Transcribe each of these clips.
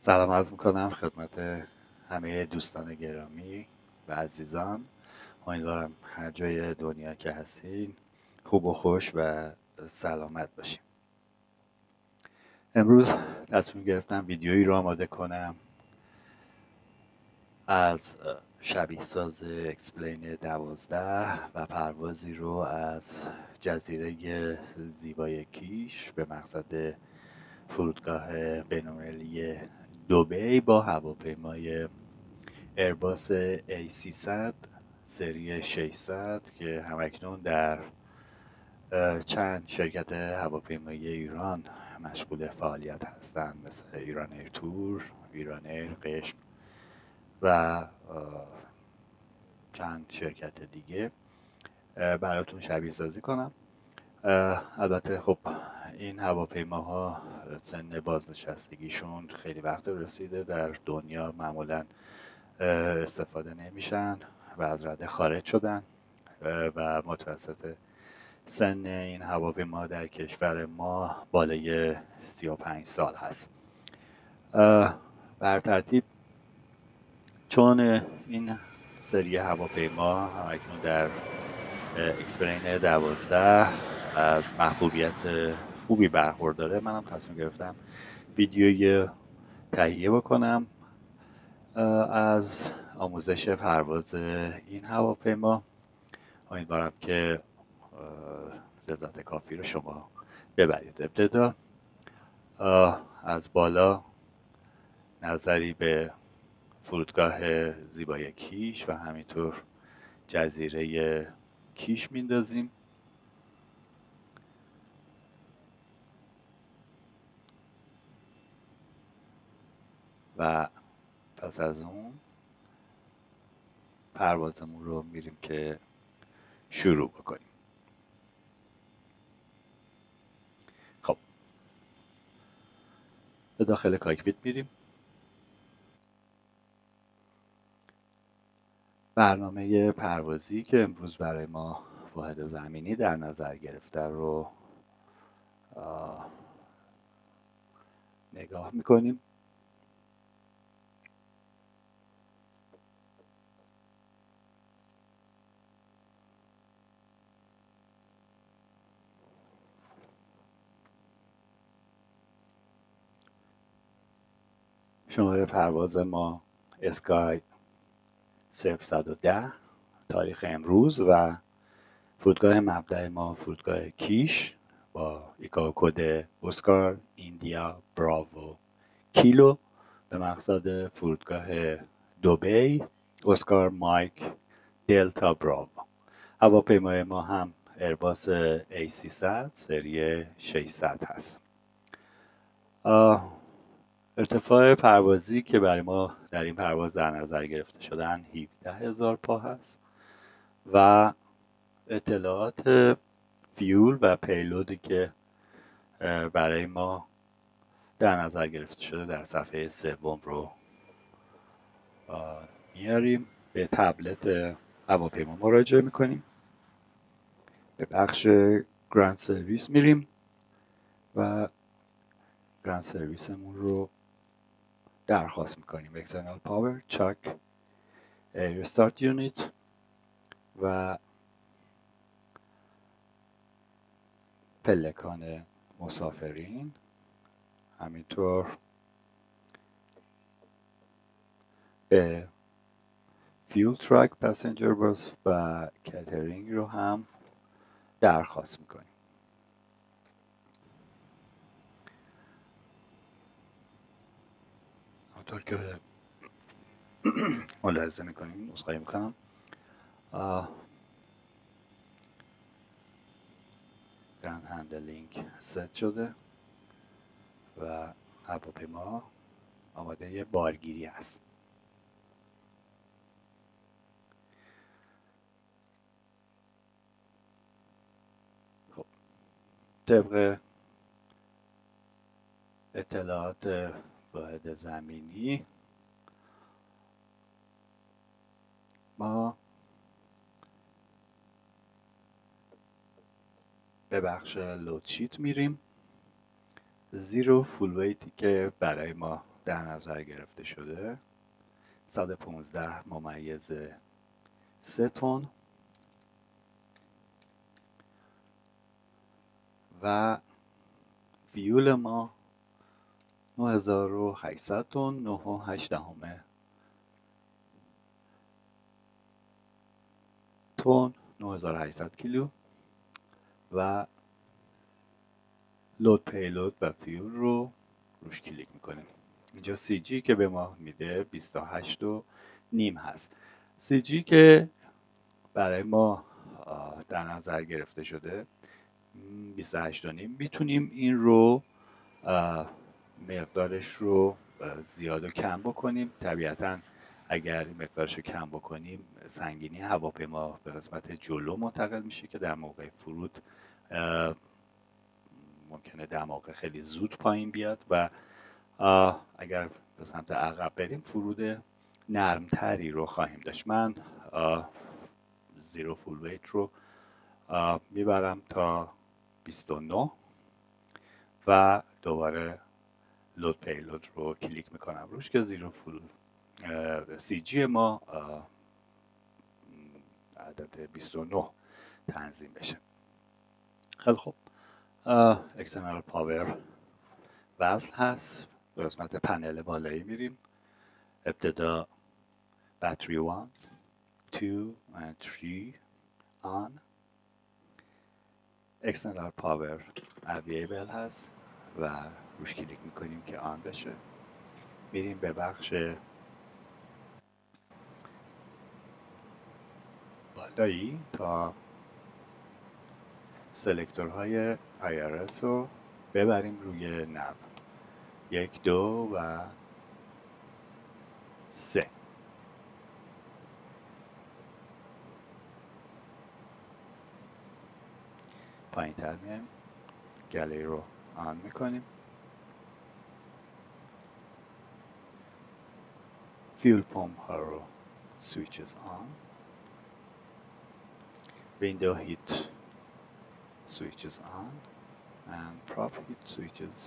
سلام عرض میکنم خدمت همه دوستان گرامی و عزیزان. امیدوارم هر جای دنیا که هستین خوب و خوش و سلامت باشیم. امروز تصمیم گرفتم ویدیویی رو آماده کنم از شبیه ساز اکسپلین 12 و پروازی رو از جزیره زیبای کیش به مقصد فرودگاه بین‌المللی دبی با هواپیمای ایرباس A300 سری 600 که همکنون در چند شرکت هواپیمایی ایران مشغول فعالیت هستند، مثل ایران ایر تور، ایران ایر، قشم و چند شرکت دیگه براتون شبیه سازی کنم. البته خب این هواپیماها سن بازنشستگیشون خیلی وقت رسیده، در دنیا معمولا استفاده نمیشن و از رده خارج شدن و متوسط سن این هواپیما در کشور ما بالای 35 سال هست. بر ترتیب چون این سری هواپیما همکنون در اکسپلین 12 از محبوبیت خوبی برخورداره، منم تصمیم گرفتم ویدیوی تهیه بکنم از آموزش پرواز این هواپیما. امیدوارم که لذت کافی رو شما ببرید. ابتدا از بالا نظری به فرودگاه زیبای کیش و همینطور جزیره کیش میندازیم و پس از اون پروازمون رو میریم که شروع بکنیم. خب به داخل کاکپیت میریم. برنامه پروازی که امروز برای ما واحد زمینی در نظر گرفته رو نگاه میکنیم. شماره پرواز ما اسکای 0110 تاریخ امروز و فرودگاه مبدأ ما فرودگاه کیش با ایکائو کد اسکار ایندیا براوو کیلو به مقصد فرودگاه دبی اسکار مایک دلتا براوو. هواپیمای ما هم ایرباس A300 سری 600 هست. ارتفاع پروازی که برای ما در این پرواز در نظر گرفته شدن 17,000 پا هست و اطلاعات فیول و پیلودی که برای ما در نظر گرفته شده در صفحه سوم رو میاریم. به تبلت هواپیما مراجعه میکنیم، به بخش گراند سرویس میریم و گراند سرویسمون رو درخواست میکنیم. اکسترنال پاور، چاک، ایر استارت یونیت و پلکان مسافرین، همینطور به فیول تراک، پسنجر باس و کاترینگ رو هم درخواست میکنیم. همونطور که ملاحظه میکنیم، نسخه میکنم گراند هندلینگ ست شده و هواپیما آماده بارگیری است. خب طبق اطلاعات واحد زمینی ما به بخش لودشیت میریم. زیرو فول ویتی که برای ما در نظر گرفته شده 115.3 تن و فیول ما 9800 تن 9.8 تن 9800 کیلو و لود پیلود و فیول رو روش کلیک میکنیم. اینجا سی جی که به ما میده 28.5 هست. سی جی که برای ما در نظر گرفته شده 28.5. میتونیم این رو مقدارش رو زیاد و کم بکنیم. طبیعتاً اگر مقدارش رو کم بکنیم سنگینی هواپیما به قسمت جلو منتقل میشه که در موقع فرود ممکنه دماغه خیلی زود پایین بیاد و اگر به سمت عقب بریم فرود نرمتری رو خواهیم داشت. من زیرو فول ویت رو میبرم تا 29 و دوباره لود پیلود رو کلیک میکنم روش که زیرو فول سی جی ما عدد 29 تنظیم بشه. خیلی خوب. اکسترنال پاور وصل هست. به قسمت پنل بالایی میریم. ابتدا باتری 1 2 and 3 on. اکسترنال پاور اوییبل هست و روش کلیک میکنیم که آن بشه. میریم به بخش بالایی تا سلکتورهای IRS رو ببریم روی ناو. 1 2 و 3. پایین تر میایم. گلی رو آن میکنیم. فیول پمپ ها رو switches on. window heat switches on and prop heat switches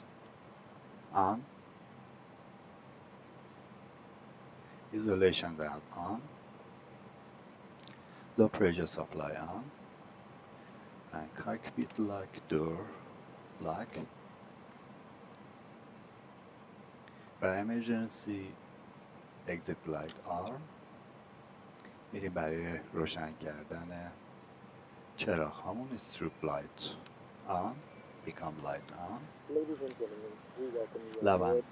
on. Isolation valve on. Low pressure supply on. And cockpit lock door lock. و emergency exit light arm. میریم برای روشن کردن چراغ هامون. strobe light on. become light on. Ladies and gentlemen, we welcome you on لبن board.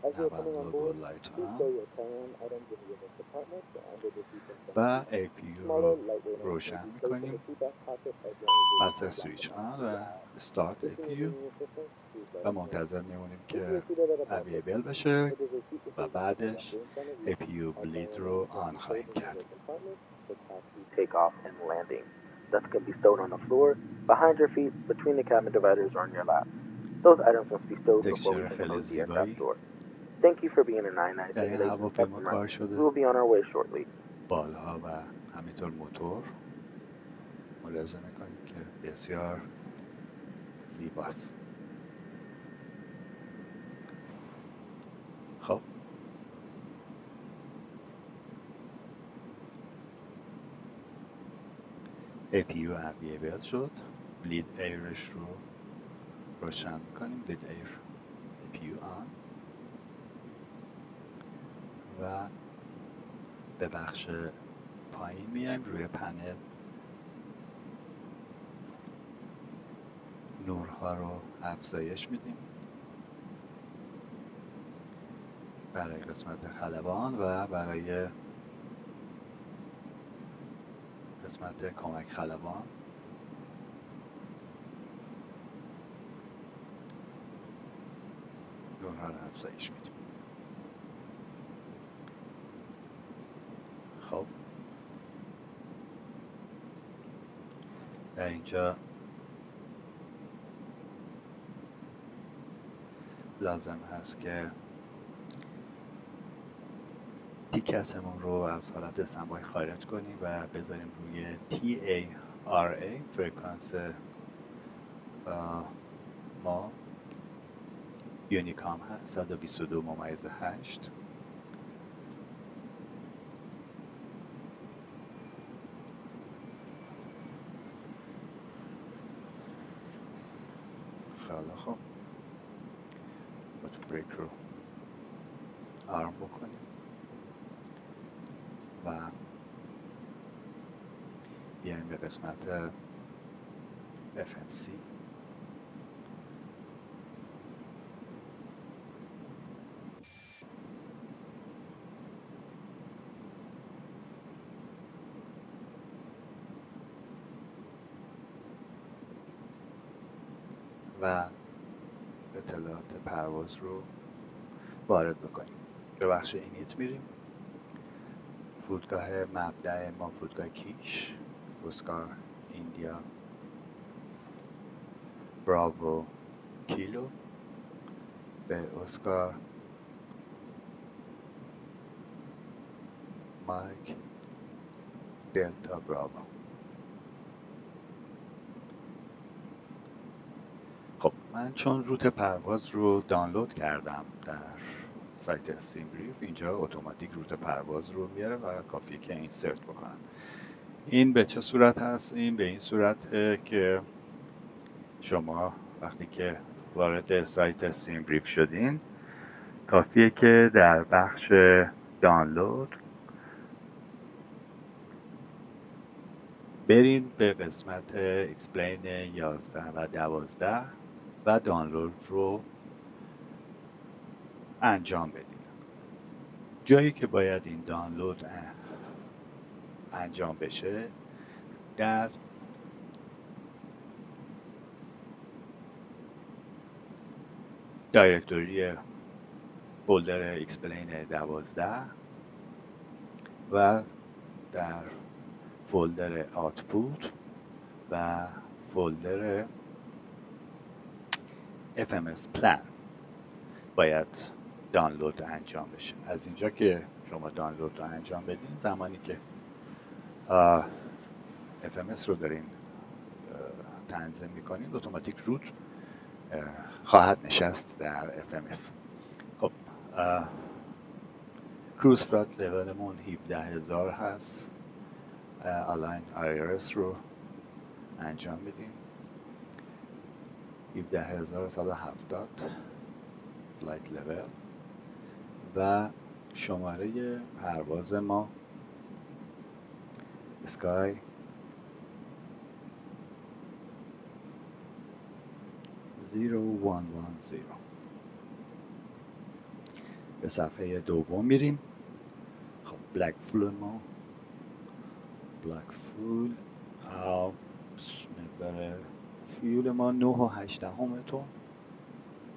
As you're coming on logo board, light please on. stow your carry-on items in the other compartment under the seat in front و of you. APU Smaller, رو lightweight items may روشن be placed in میکنیم. the seat back pocket as long as they do مستر not block سویچ the آن path to و the aisle. استارت If you need APU any assistance, please let و us know. منتظر میمونیم If you که are seated at a backup اوییبل seat, بشه it is a seat و decision بعدش directly in front of you. APU All بلید carry-on رو items must آن be خواهیم stowed in the کرد. other compartment for taxi, takeoff, and landing. Thus can be stowed on the floor, behind your feet, between the cabin dividers, or on your lap. Those items must be stowed before we تکسچر can خیلی close the aircraft زیبایی door. Thank you for being a 997 در این Agent هواپیما customer. کار We شده. will be on our way shortly. بالها و همینطور موتور ملاحظه میکنید که بسیار زیباست. خب APU اوییبل شد. بلید ایرش رو روشن میکنیم. بلید ایر APU آن و به بخش پایین میایم. روی پنل نورها رو افزایش میدیم برای قسمت خلبان و برای قسمت کمک خلبان. نورها رو افزایش میدیم. خب در اینجا لازم هست که تیکسمون رو از حالت استندبای خارج کنیم و بذاریم روی TARA فرکانس ما یونیکام هست 122.8. خیلی خوب، فوت بریک رو آرم بکنیم و بیایم به قسمت FMC. و اطلاعات پرواز رو وارد بکنیم. به بخش اینیت میریم. فرودگاه مبدأ ما فرودگاه کیش، اسکار ایندیا براوو کیلو به اسکار مایک دلتا براوو. خب من چون روت پرواز رو دانلود کردم در سایت سیمبریف، اینجا اتوماتیک روت پرواز رو میاره و کافیه که اینسرت بکنم. این به چه صورت هست؟ این به این صورت که شما وقتی که وارد سایت سیمبریف شدین، کافیه که در بخش دانلود برین به قسمت اکسپلین 11 و 12 و دانلود رو انجام بدید. جایی که باید این دانلود انجام بشه در دایرکتوری فولدر اکسپلین 12 و در فولدر آتپوت و فولدر FMS پلان باید دانلود انجام بشه. از اینجا که شما دانلود رو انجام بدین، زمانی که FMS رو دارین تنظیم میکنین، اتوماتیک روت خواهد نشست در FMS. خب کروز فلایت لولمون 17,000 هست. الاین IRS رو انجام بدیم. 17,170 فلایت لول و شماره پرواز ما اسکای (0110). به صفحه دوم میریم. خب بلک فول ما مقدار فیول ما 9.8 تن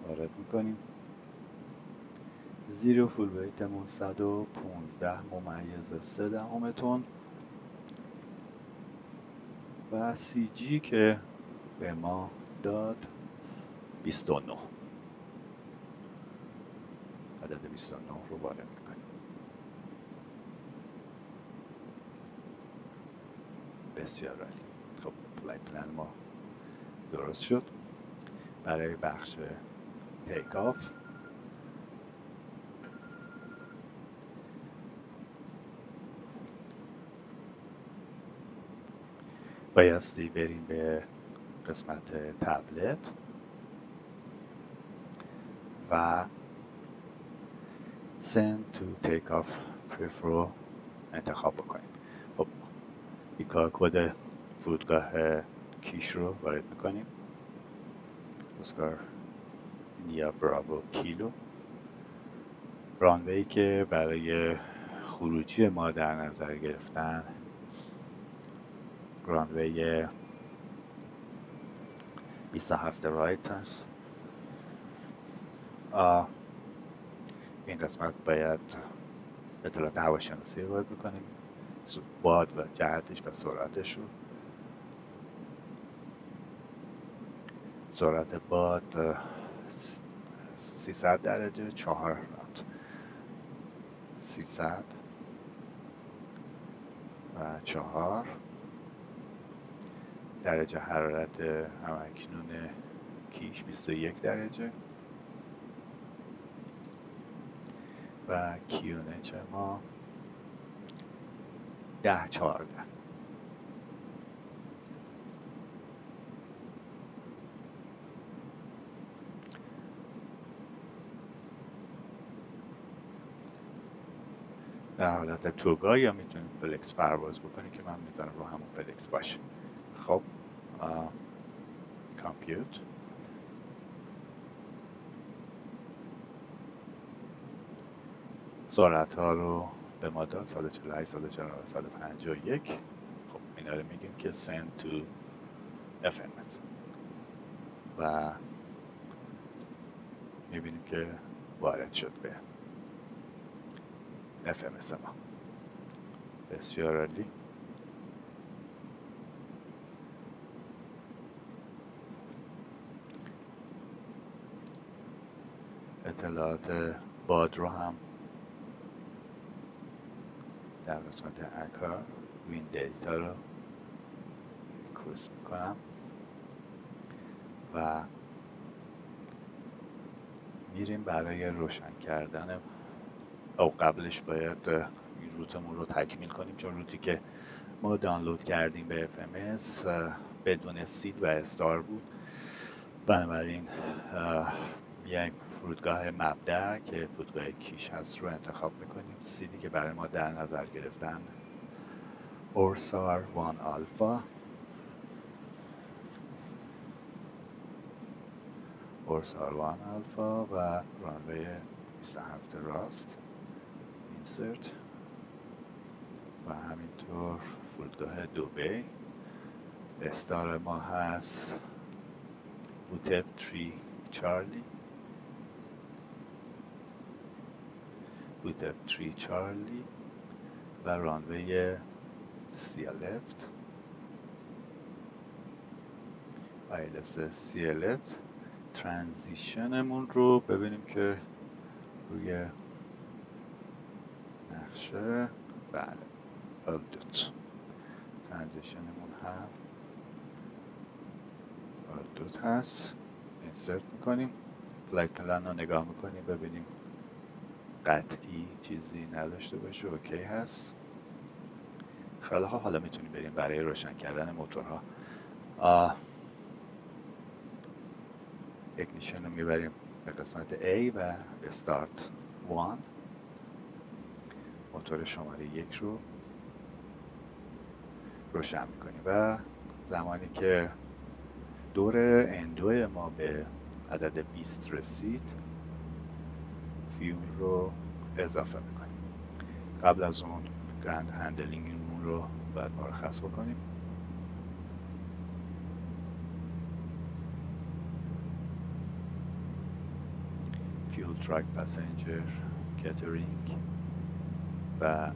وارد میکنیم. زیرو فول ویتمون 115.3 تن و سی جی که به ما داد 29. عدد 29 رو وارد میکنیم. بسیار عالی. خب فلایت پلن ما درست شد. برای بخش تیک آف بایستی بریم به قسمت تبلت و send to take off brief رو انتخاب بکنیم. خب ایکا کد فرودگاه کیش رو وارد میکنیم. اسکار نیا براوو کیلو. رانوی که برای خروجی ما در نظر گرفتن رانوی 27 رایت هست. این قسمت باید اطلاعات هواشناسی رو وارد بکنیم، باد و جهتش و سرعتش رو. سرعت باد 300 درجه 4 نات. 300 و 4. درجه حرارت همکنون کیش 21 درجه. و QNH ما 10-14. در حالت توگا یا میتونیم فلکس پرواز بکنیم که من میذارم رو همون فلکس باشه. خب کامپیوت سرعت ها رو به ما داد 148 144 151. خب اینا رو میگیم که send to FMS و میبینیم که وارد شد به FMS ما. بسیار عالی. اطلاعات باد رو هم در قسمت اکا وین دیتا رو کوس میکنم و میریم برای روشن کردن او قبلش باید این روتمون رو تکمیل کنیم، چون روتی که ما دانلود کردیم به FMS بدون سید و استار بود. بنابراین میایم فرودگاه مبدأ که فرودگاه کیش هست رو انتخاب میکنیم. سیدی که برای ما در نظر گرفتن اورسار 1 آلفا، اورسار 1 آلفا و رانوی 27 راست اینسرت و همینطور فرودگاه دوبی. استار ما هست بوتپ 3 چارلی، بوتپ 3 چارلی و رانوی سی لفت ILS سی لفت. ترانزیشنمون رو ببینیم که روی نقشه بله آلدوت ترانزیشنمون هم آلدوت هست. اینسرت میکنیم، فلایت پلن رو نگاه میکنیم ببینیم قطعی چیزی نداشته باشه اوکی هست. خیلی خوب، حالا میتونیم بریم برای روشن کردن موتورها. اگنیشن رو میبریم به قسمت A و استارت 1. موتور شماره 1 رو روشن میکنیم و زمانی که دور اندو ما به عدد 20 رسید فیول رو اضافه میکنیم. قبل از اون گراند هندلینگمون رو باید مرخص بکنیم. فیول تراک پاسنجر کاترینگ و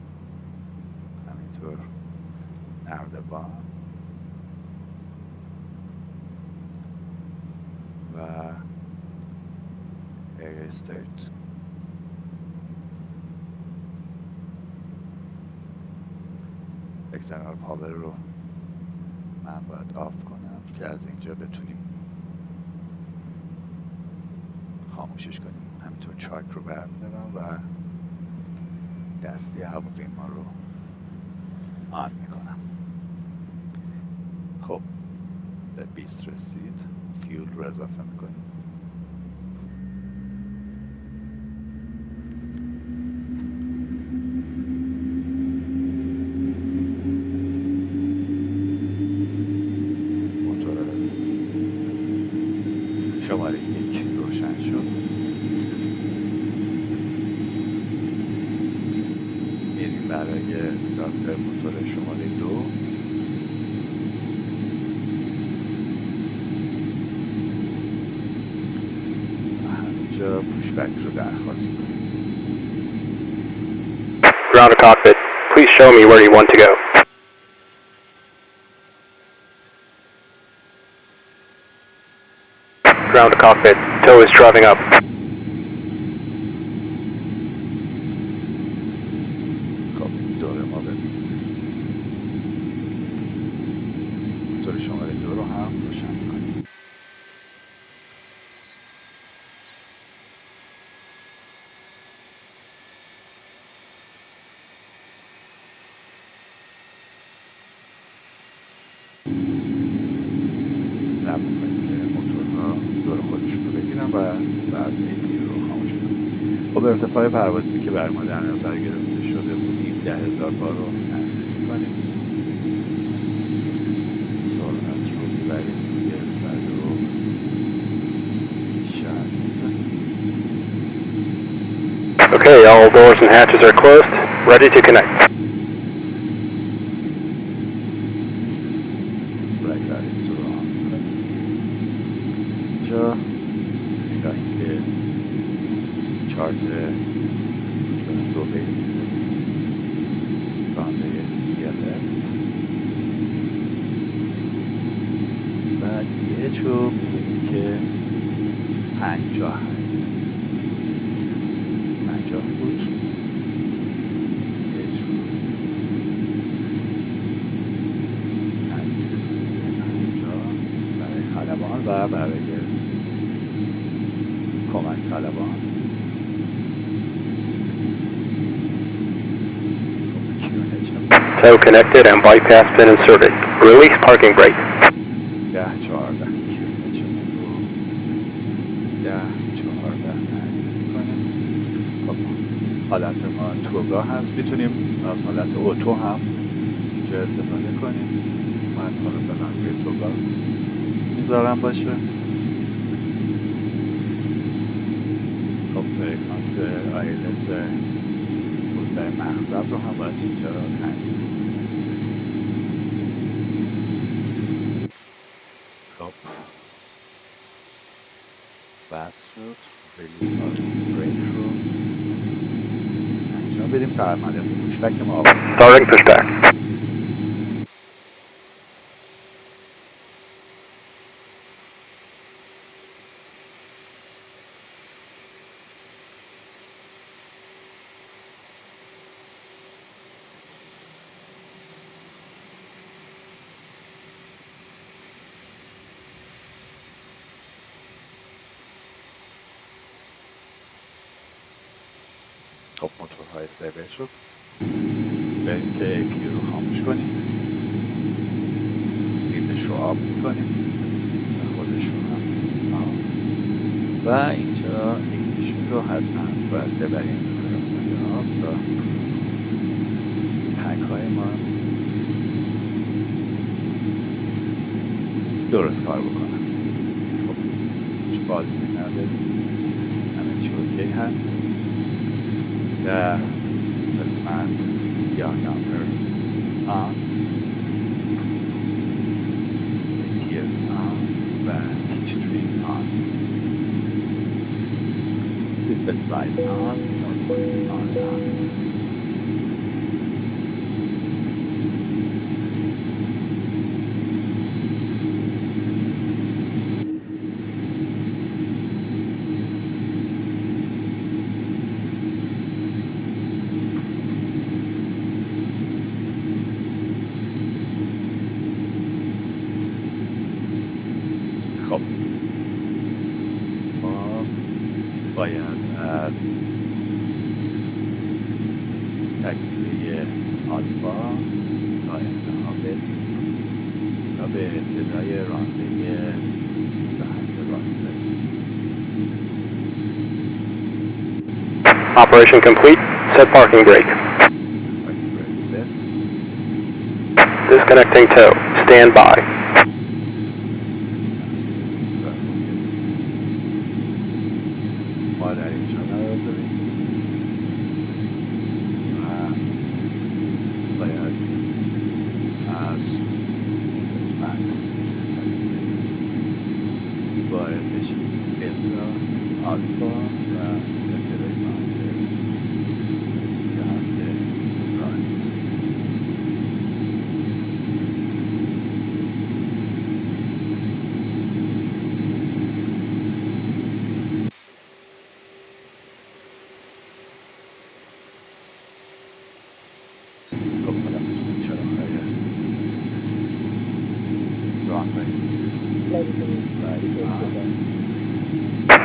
همینطور نردبان و ایر استیت. اکسترنال پاور رو من باید آف کنم که از اینجا بتونیم خاموشش کنیم. همینطور چاک رو برمیدارم و دستی هواپیما رو آن میکنم. خب به 20 رسید، فیول رو اضافه میکنیم. موتور شماره 1 روشن شد. میریم برای استارت موتور شماره 2. و همینجا پوشبک رو درخواست میکنیم. Ground to cockpit. Please show me where you want to go. Ground to cockpit. Tow is driving up. خب دور ما به 20 رسید. موتور شماره 2 رو هم روشن میکنیم. صبر میکنیم که موتورها دور خودشون رو بگیرن و بعد APU رو خاموش میکنیم. خب ارتفاع پروازی که بر ما در نظر گرفته شده بودیم 10,000 بار رو تنظیم میکنیم. سرعت رو میبریم روی 160. Okay, all doors and hatches are closed. Ready to connect. فلگ دایرکتور رو آن میکنیم. اینجا نگاهی به چارت دو بیل میندازیم. رانوی CLFT بعد DH رو میبینیم که 50 هست. 50 فوت DH رو تنظیم میکنیم به 50 برای خلبان و برای کمک خلبان. خب QNH هم Tow connected and bypass pin inserted. Release parking brake. 10-14 QNH رو 10-14 تنظیم میکنیم. خب حالت ما توگاه هست، میتونیم از حالت اوتو هم اینجا استفاده کنیم. من حالا فعلا روی توگاه میذارم باشه. خب فرکانس آیلس در مقصد رو هم باید اینجا تنظیم کنیم. خب بس شد. ریلیز پارکینگ بریک رو انجام بدیم تا عملیات پوشبک ما آغاز شد. Starting pushback. خب موتورها استیبل شد. بریم که APU رو خاموش کنیم. فیلدش رو آف میکنیم و خودشون هم آف. و اینجا ایگنیشن رو حتما باید ببریم به قسمت آف تا تنک های ما درست کار بکنن. خب هیچ فالتی نداریم، همه چی اوکی هست. در قسمت یا دامپر آن، ATS آن و پیچ تریم آن، سیت بلت ساید آن، نو اسموکینگ ساند آن. خب ما باید از تکسیبه آلفا تا انتها بریم تا به ابتدای رانوی 27 راست برسیم. Operation complete. Set parking brake. Parking brake set. Disconnecting tow. Stand by. ما در اینجا قرار داریم و باید از این قسمت تکسیبه وارد بشیم. دلتا آلفا و ابتدای رانوی 27 راست. خب حالا میتونیم چراغ‌های رانوی رایت آن.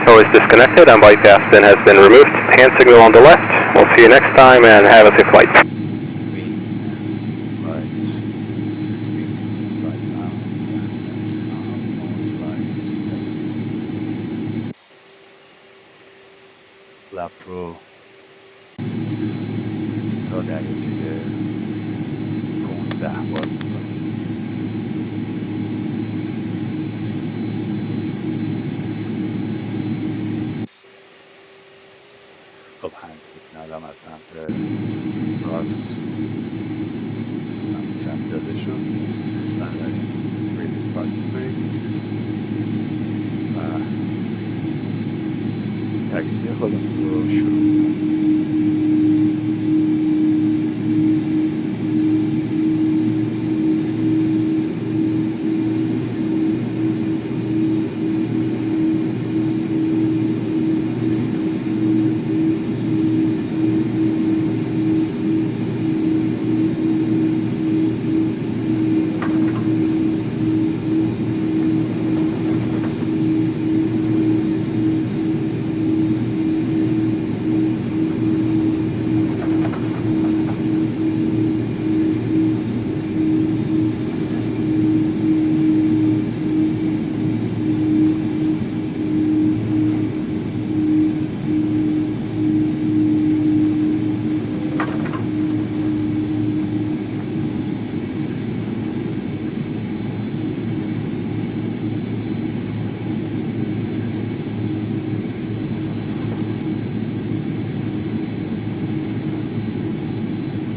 Tow is disconnected and bypass pin has been removed. Hand signal on the left. We'll see you next time and have a safe flight. Wing right, wing right arm, and on, فلپ رو تا دریاچه 15 باز میکنیم. خب هند سیگنال هم از سمت راست سمت چپ داده شد. بنابراین ریلیز پارکینگ بریک و تاکسی خودمون رو شروع میکنیم.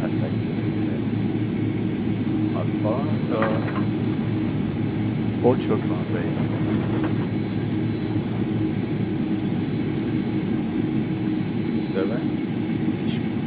از تاکسی آلفا تا اولد شورت رانوی T7 پیش میریم.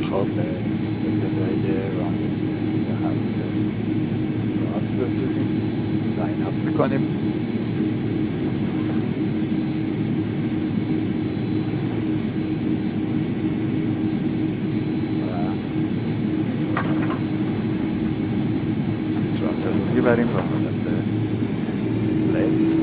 خب به ابتدای رانندگی 27 راست رسیدیم. لاین اپ میکنیم. و تراتل رو میبریم به حالت لیس.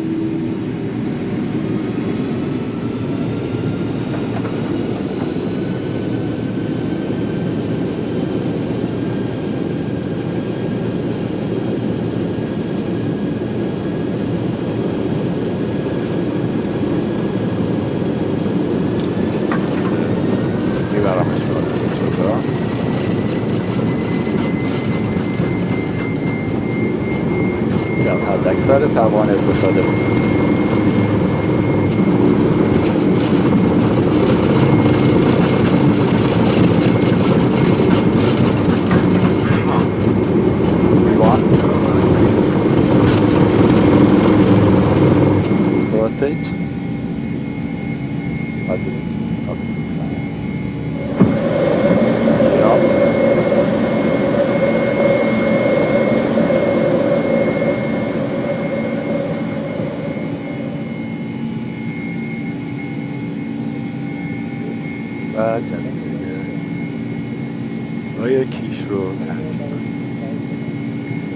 توان استفاده بکنیم. Rotate. Positive. Positive. Gear up. و جزیره زیبای کیش رو ترکیب کنیم.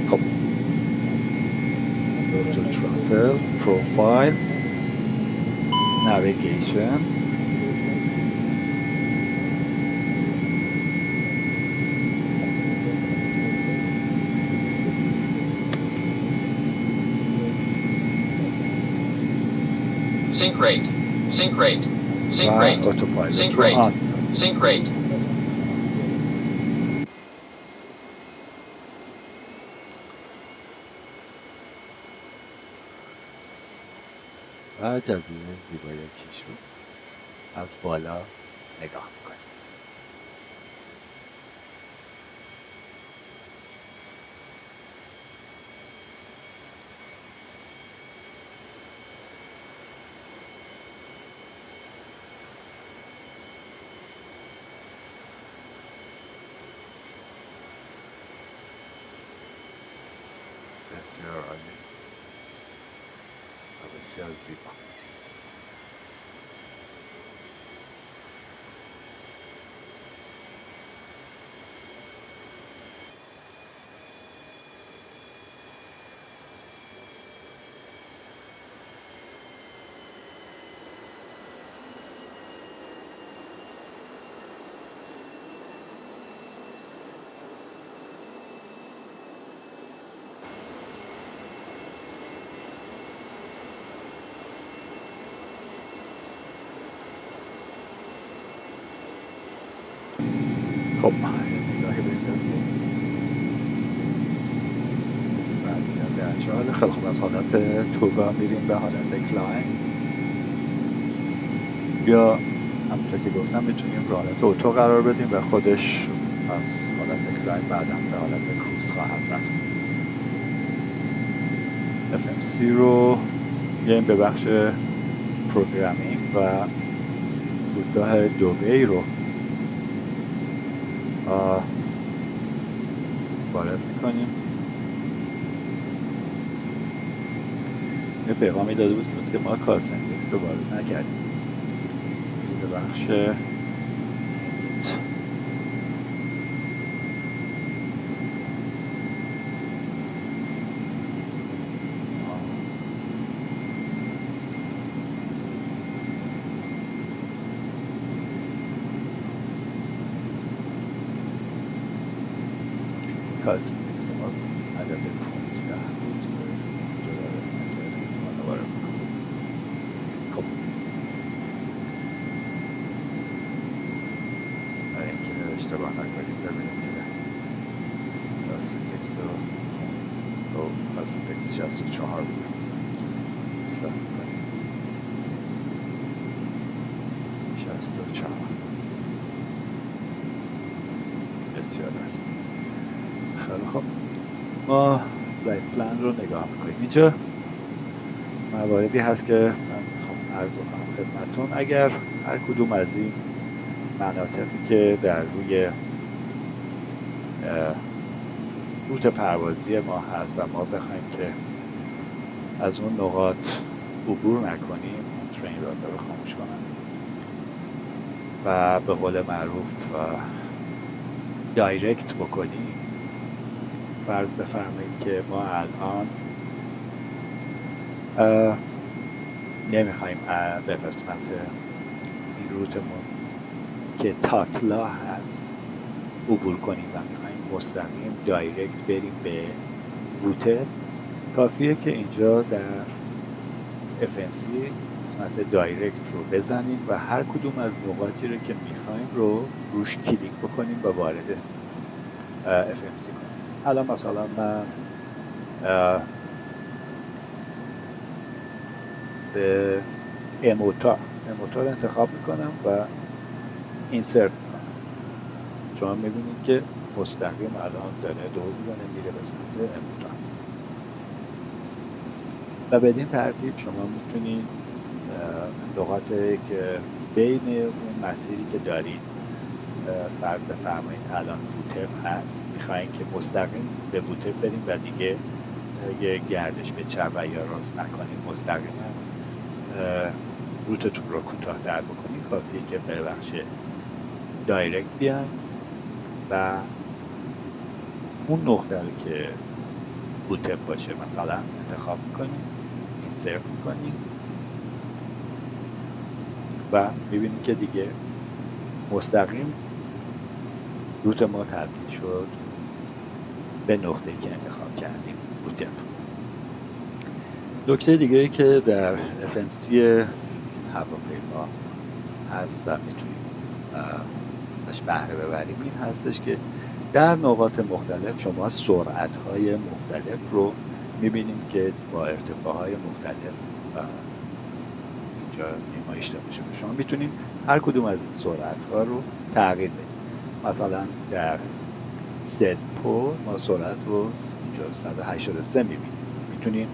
خب go to throttle, profile, navigation, sync rate, sync rate, sync و rate, autopilot sync رو rate, آن. sync rate. و جزیره زیبای کیش رو از بالا نگاه میکنیم. بسیار عالی و بسیار زیبا. خب نگاهی بندازیم. وضعیت در چه حاله؟ خیلی خوب، از حالت توگا میریم به حالت کلایم، یا همونطور که گفتم میتونیم به حالت اتو قرار بدیم و خودش از حالت کلایم بعدا به حالت کروز خواهد رفت. FMC رو بیایم به بخش پروگرامینگ و فرودگاه دوبی رو وارد میکنیم. یه پیغامی داده بود که ما کاسندکس رو وارد نکردیم. به بخش اینیت کاسندکس ما عدد 15 بود اینجا داره وارد میکنیم. خب برای اینکه اشتباه نکنیم ببینیم که کاسندکس رو کاسندکس 64 بوده اصلاح میکنیم. 64. بسیار عالی. خیلی خب ما فلایت پلان رو نگاه میکنیم. اینجا مواردی هست که من میخوام عرض بکنم خدمتتون. اگر هر کدوم از این مناطقی که در روی روت پروازی ما هست و ما بخوایم که از اون نقاط عبور نکنیم، اون ترین رادار رو خاموش کنم و به قول معروف دایرکت بکنیم. فرض بفرمایید که ما الان نمیخوایم به قسمت این روتمون که تاتلا هست عبور کنیم و میخوایم مستقیم دایرکت بریم به ووته. کافیه که اینجا در FMC قسمت دایرکت رو بزنیم و هر کدوم از نقاطی رو که میخوایم رو روش کلیک بکنیم و وارد FMC کنیم. الان مثلا من به اموتا رو انتخاب میکنم و اینسرت میکنم. شما میبینید که مستقیم الان داره دور میزنه میره به سمت اموتا و بدین ترتیب شما میتونید نقاط که بین اون مسیری که دارید، فرض بفرمایید الان بوتپ هست، میخواین که مستقیم به بوتپ بریم و دیگه یه گردش به چپ و یا راست نکنید، مستقیما روتتون رو کوتاه‌تر بکنید. کافیه که به بخش دایرکت بیاین و اون نقطه رو که بوتپ باشه مثلا انتخاب میکنید، اینسرت میکنید و میبینید که دیگه مستقیم روت ما تبدیل شد به نقطه‌ای که انتخاب کردیم، بوتپ. نکته دیگه‌ای که در FMC هواپیما هست و میتونیم ازش بهره ببریم این هستش که در نقاط مختلف شما سرعت‌های مختلف رو می‌بینیم که با ارتفاع‌های مختلف اینجا نمایش داده شده. شما میتونید هر کدوم از این سرعت‌ها رو تغییر بدید. مثلا در ستپو ما سرعت رو اینجا 183 می‌بینیم. میتونیم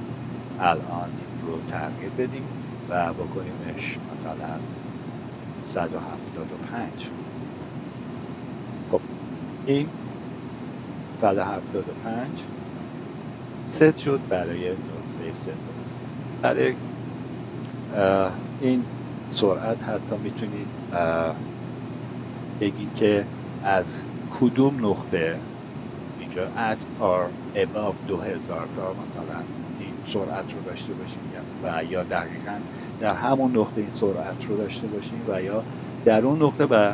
الان این رو تغییر بدیم و بکنیمش مثلا 175. خب این 175 ست شد برای نقطه ست. برای این سرعت حتی میتونید بگید که از کدوم نقطه اینجا at or above 2000 تا مثلا این سرعت رو داشته باشیم و یا دقیقاً در همون نقطه این سرعت رو داشته باشیم و یا در اون نقطه و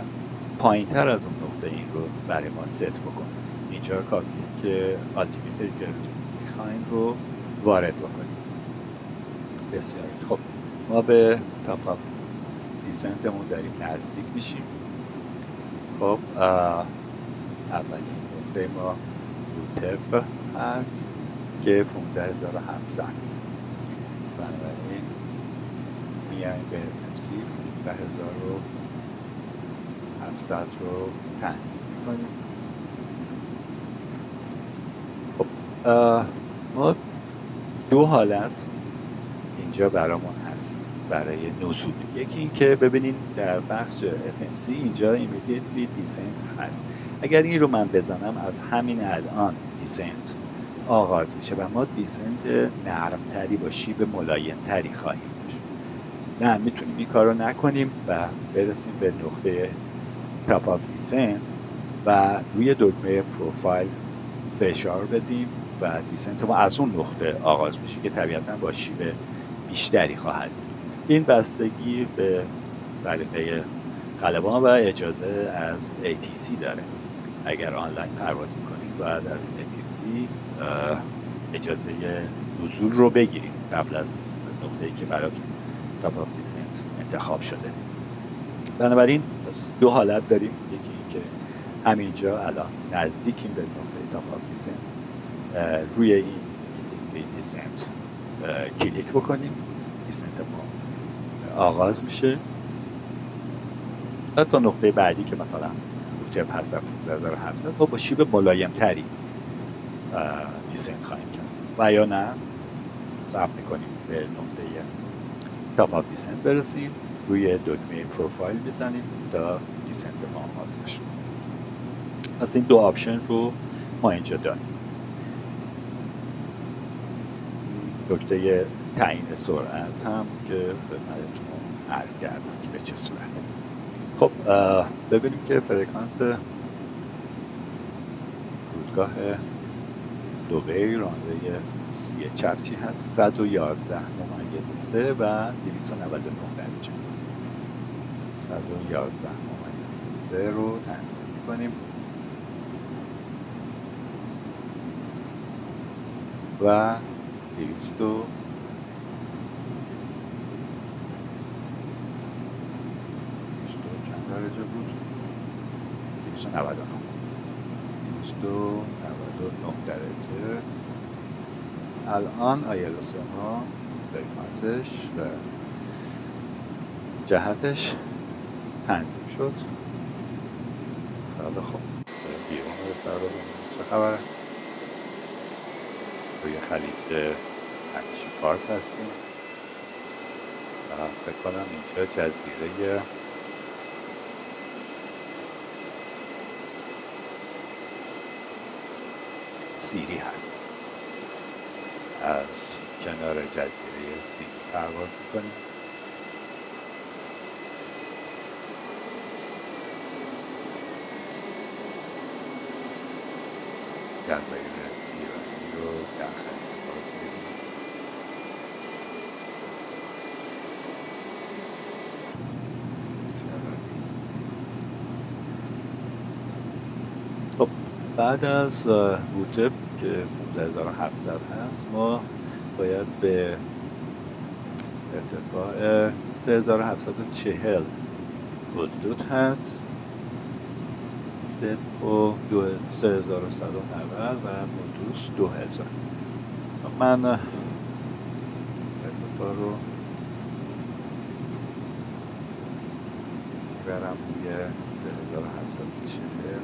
پایین تر از اون نقطه این رو برای ما ست بکنیم. اینجا کافیه که آلتیمیتری که میخواین رو وارد بکنیم. بسیار خب، ما به تاپ اپ دیسنتمون داریم نزدیک میشیم. خب اولین نقطه ما بوتپ هست که 15700. بنابراین میایم به FMC 15700 رو تنظیم میکنیم. خب ما دو حالت اینجا برامون هست برای نزول. یکی این که ببینین در بخش FMC اینجا immediately descent هست. اگر این رو من بزنم از همین الان دیسنت آغاز میشه و ما دیسنت نرمتری با شیب ملایمتری خواهیم داشت. نه، میتونیم این کار رو نکنیم و برسیم به نقطه تاپ آف دیسنت و روی دکمه پروفایل فشار بدیم و دیسنت ما از اون نقطه آغاز میشه که طبیعتا با شیب بیشتری خواهد بود. این بستگی به سلیقه خلبان و اجازه از ATC داره. اگر آنلاین پرواز میکنید باید از ATC اجازه نزول رو بگیرید قبل از نقطه‌ای که براتون تاپ آف دیسنت انتخاب شده. بنابراین دو حالت داریم. یکی این که همینجا الان نزدیکیم به نقطه تاپ آف دیسنت، روی این دیسنت کلیک بکنیم، دیسنت ما آغاز میشه و تا نقطه بعدی که مثلا بوتپ هست و 15700 ما با شیب ملایم تری دیسنت خواهیم کرد و یا نه صبر میکنیم به نقطه تاپ آف دیسنت برسیم، روی دکمه پروفایل بزنیم تا دیسنت ما آغاز بشه. پس این دو آپشن رو ما اینجا داریم. نکته تعیین سرعت هم که خدمتتون عرض کردم که به چه صورت. خب ببینیم که فرکانس فرودگاه دبی رانوی سی چرچی هست 111.3 و 299 درجه. 111.3 رو تنظیم می‌کنیم و 200 چند درجه بود؟ 299 درجه. الان ILS ما فرکانسش و جهتش تنظیم شد. خیلی خوب، بیرون رو سر بزنیم. چه خبره؟ روی خلیج همیشه فارس هستیم و فکر کنم اینجا جزیره سیری هست. از کنار جزیره سیری پرواز میکنیم. جزایر ایرانی رو در خلیج فارس میبینیم. بسیار عالی. خب بعد از روته که 15700 هست، ما باید به ارتفاع 3740 التیتود هست، 3190 و مودوس 2000. من ارتفاع رو میبرم روی 3740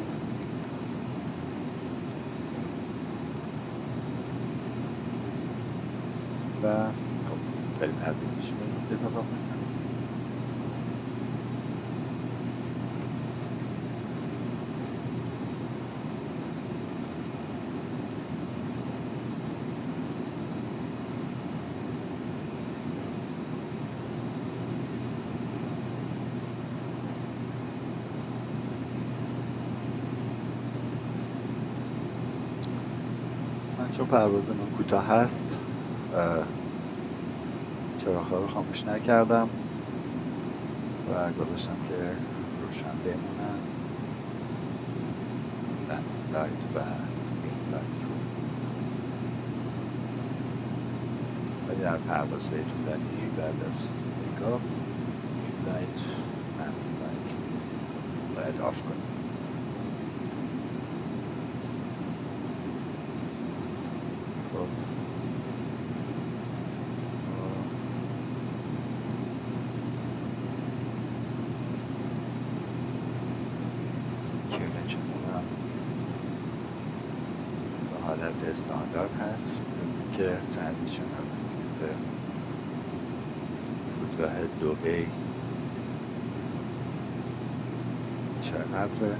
و خب داریم نزدیک میشیم به نقطه اتفاق میفته. من چون پرواز من کوتاه هست چراغ‌ها رو خاموش نکردم و گذاشتم که روشن بمونن، لندینگ لایت و گرین لایت رو. ولی در پروازهای طولانی بعد از تیک آف گرین لایت، لندینگ لایت رو باید آف کنیم. خب کیونچمون هم به حالت استاندارد هست. ببینیم که ترانزیشن از به فرودگاه دبی چقدره.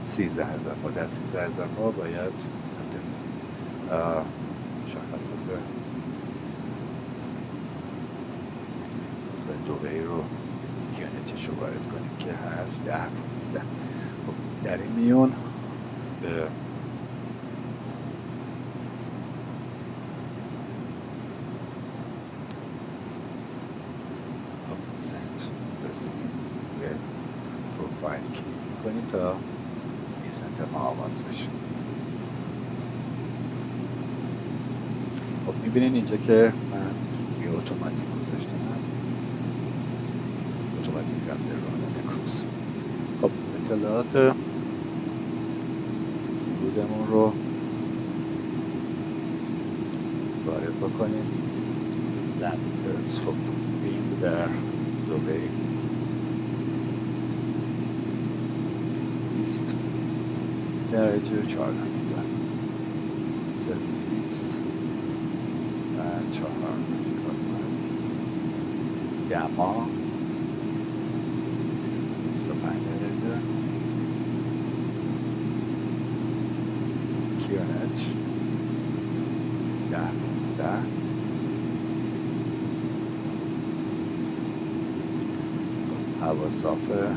13000 پا. در 13000 پا باید مشخصات دبی رو کیونچش رو وارد کنیم که هست 10-15. خب در این میون به دیسنت رسیدیم. به پروفایل کلیک کنیم تا دیسنت ما آغاز بشه. خب میبینین اینجا که من یه اتوماتیک گذاشتم، اتوماتیک رفته رو حالت کروز. خب اطلاعات فرودمون رو وارد بکنیم. لندینگ درس. خب ویند در دبی 20 درجه 4 نتیجه 120 و 4 نتیجه دما 25 درجه. کیونچ 10-15. هوا صافه،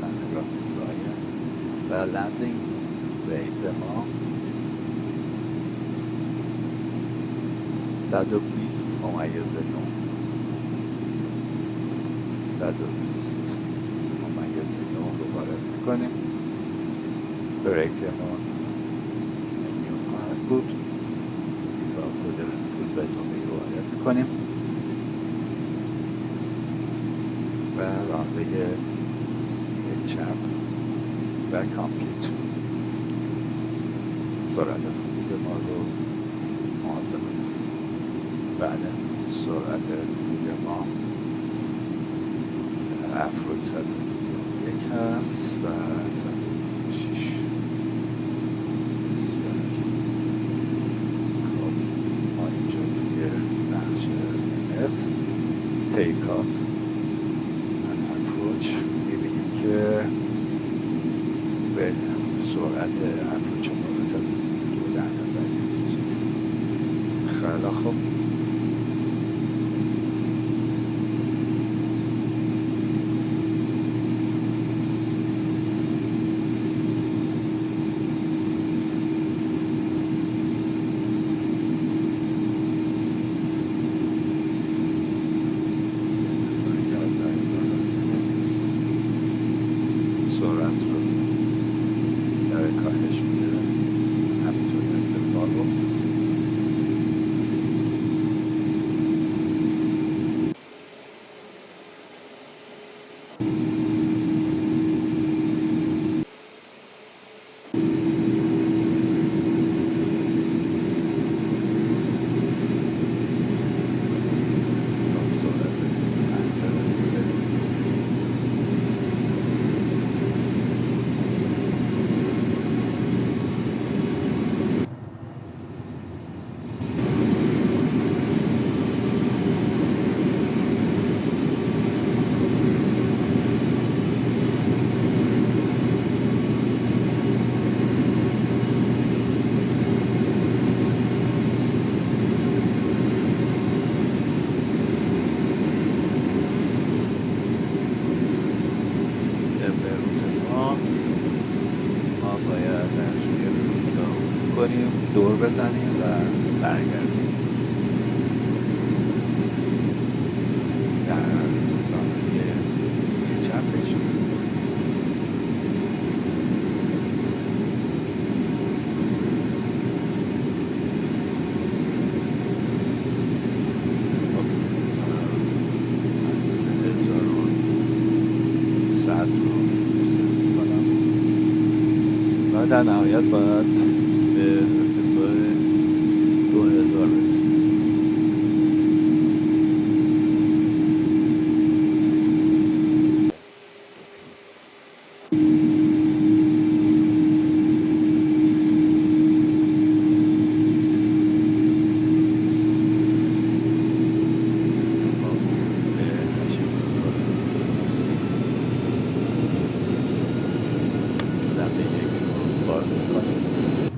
پنجاه میزایه و لندینگ ریت ما 120 ممیز 9. 120 ممیز 9 رو وارد میکنیم. بریکمون میلیون خواهد بود تا کد فرودگاه دبی رو وارد میکنیم و رانوی سی چپ و کامپلیت. سرعت فرود ما رو محاسبه کنیم. بله، سرعت فرود ما در افروج 131 هست و 126. بسیار خب، ما اینجا توی بخش TMS تیک آف افروج میبینیم که به سرعت افروج ما به 132 در نظر گرفته شده. خیلی خوب، سرعت رو داره کاهش میده، همینطور ارتفاع رو. خب، سرعت بنزین 50 رسیده. طبق روت ما باید از روی فرودگاه عبور کنیم، دور بزنیم و برگردیم در رانوی سی چپ بشیم. خب، من 3100 رو ست میکنم و در نهایت باید به ارتفاع 2000 رسیم. ارتفاع به 82 رسید. دنده یک رو باز میکنیم.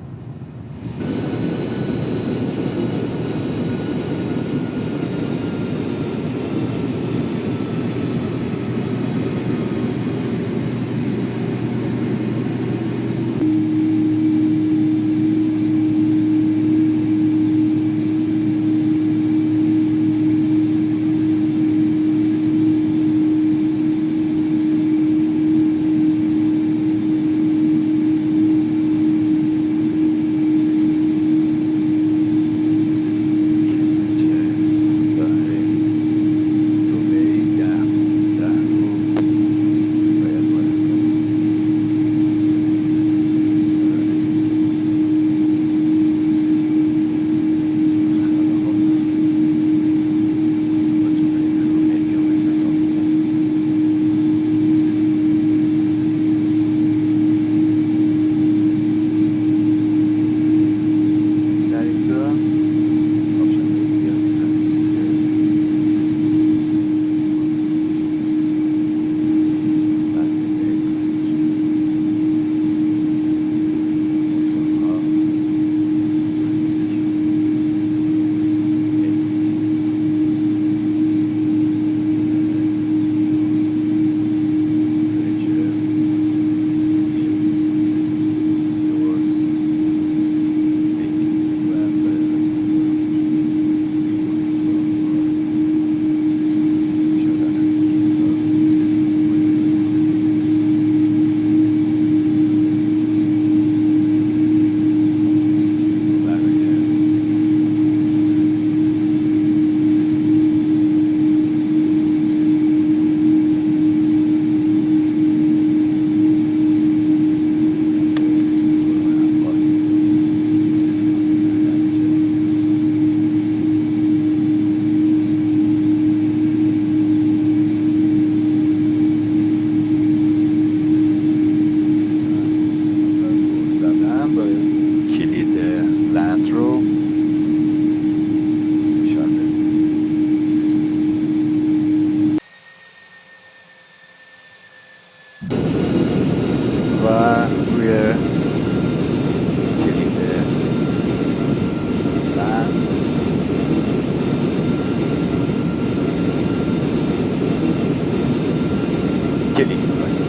کلیک میکنیم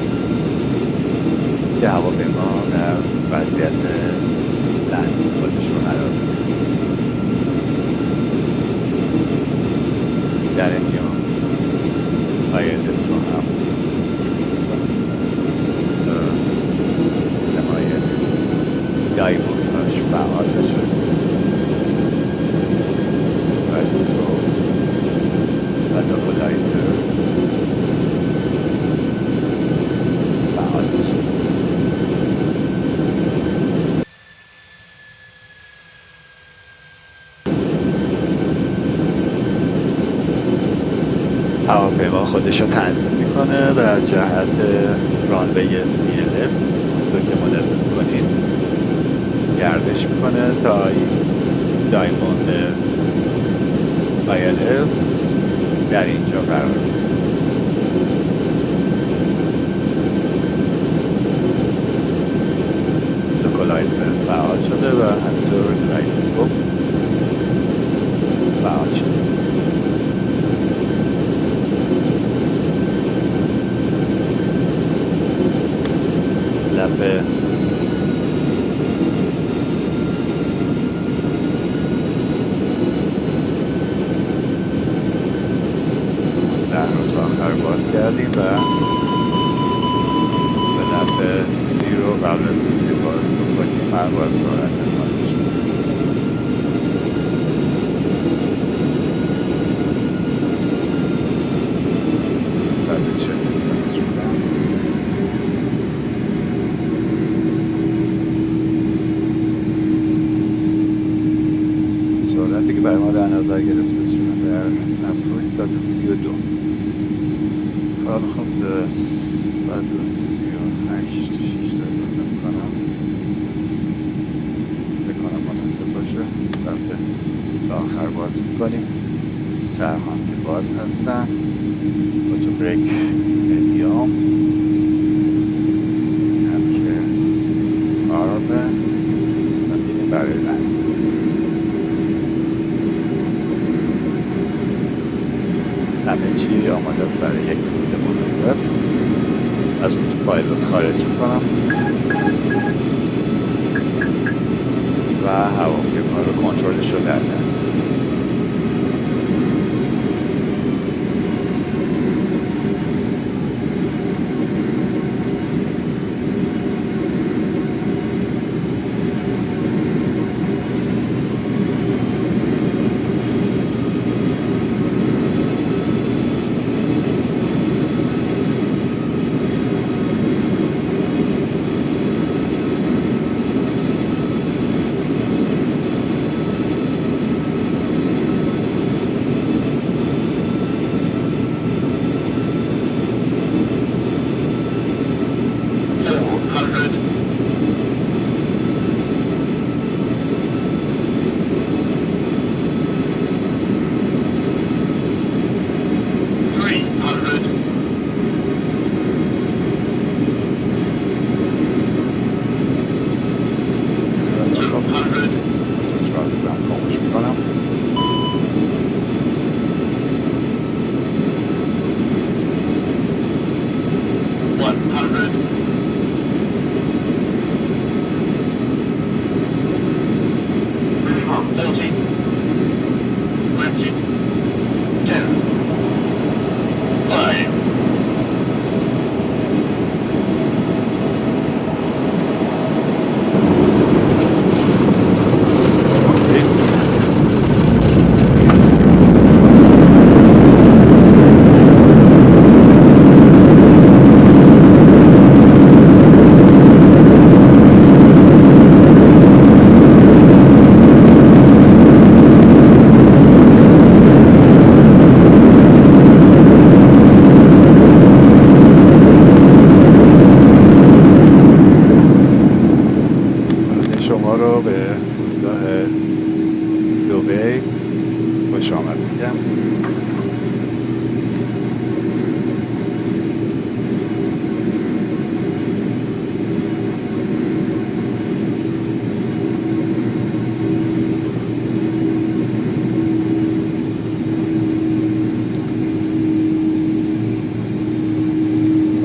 که هواپیما در وضعیت لندینگ خودش رو قرار بده. در این میان ILS رو هم سیستم ILS دایموندهاش فعال بشه، رادیوسکوپ و لوکالایزر فعال بشه. هواپیما خودش رو تنظیم میکنه و جهت رانوی CLF اونطور که ملاحظه میکنید گردش میکنه تا این دایموند ILS در اینجا قرار میگیره. لوکالایزر فعال شده و همینطور رادیوسکوپ فعال شده. لب در رو تا آخر باز کردیم و به لب سی رو قبل از اینکه باز بکنیم پرواز سرعت خارج شد. سرعتی که برای ما در نظر گرفته شده در اپروچ 132. خیلی خوب 138 6 تا اضافه میکنم، بکنم مناسب باشه. رفته تا آخر باز میکنیم. چرخ هم که باز هستن. اوتو بریک مدیوم هم که آرامه و میریم برای لندینگ. همه چی آماده است برای یک فرود مناسب. از اون پایلوت خارج میکنم و هواپیما رو کنترلش رو در دست میگیرم.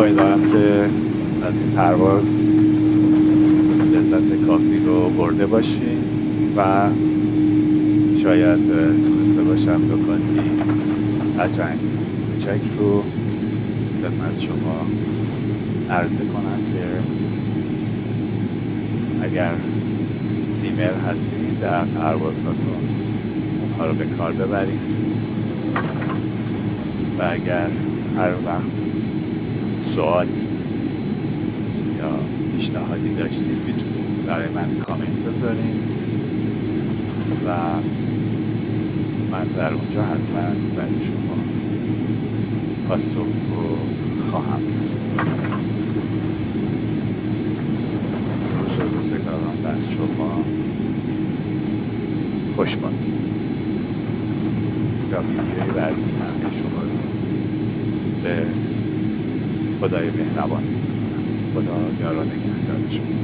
امیدوارم که از این پرواز لذت کافی رو برده باشین و شاید تونسته باشم نکاتی قشنگ کوچک رو خدمت شما عرضه کنم که اگر سیمر هستین در پروازهاتون اونها رو به کار ببرین و اگر هر وقت سوالی یا پیشنهادی داشتید میتونید برای من کامنت بذارین و من در اونجا حتما برای شما پاسخ رو خواهم داد. روز و روزگاران بر شما خوش باد. تا ویدیوی بعدی من شما رو به خدای مهربان می‌سپارم. خدا یار و نگهدار شما.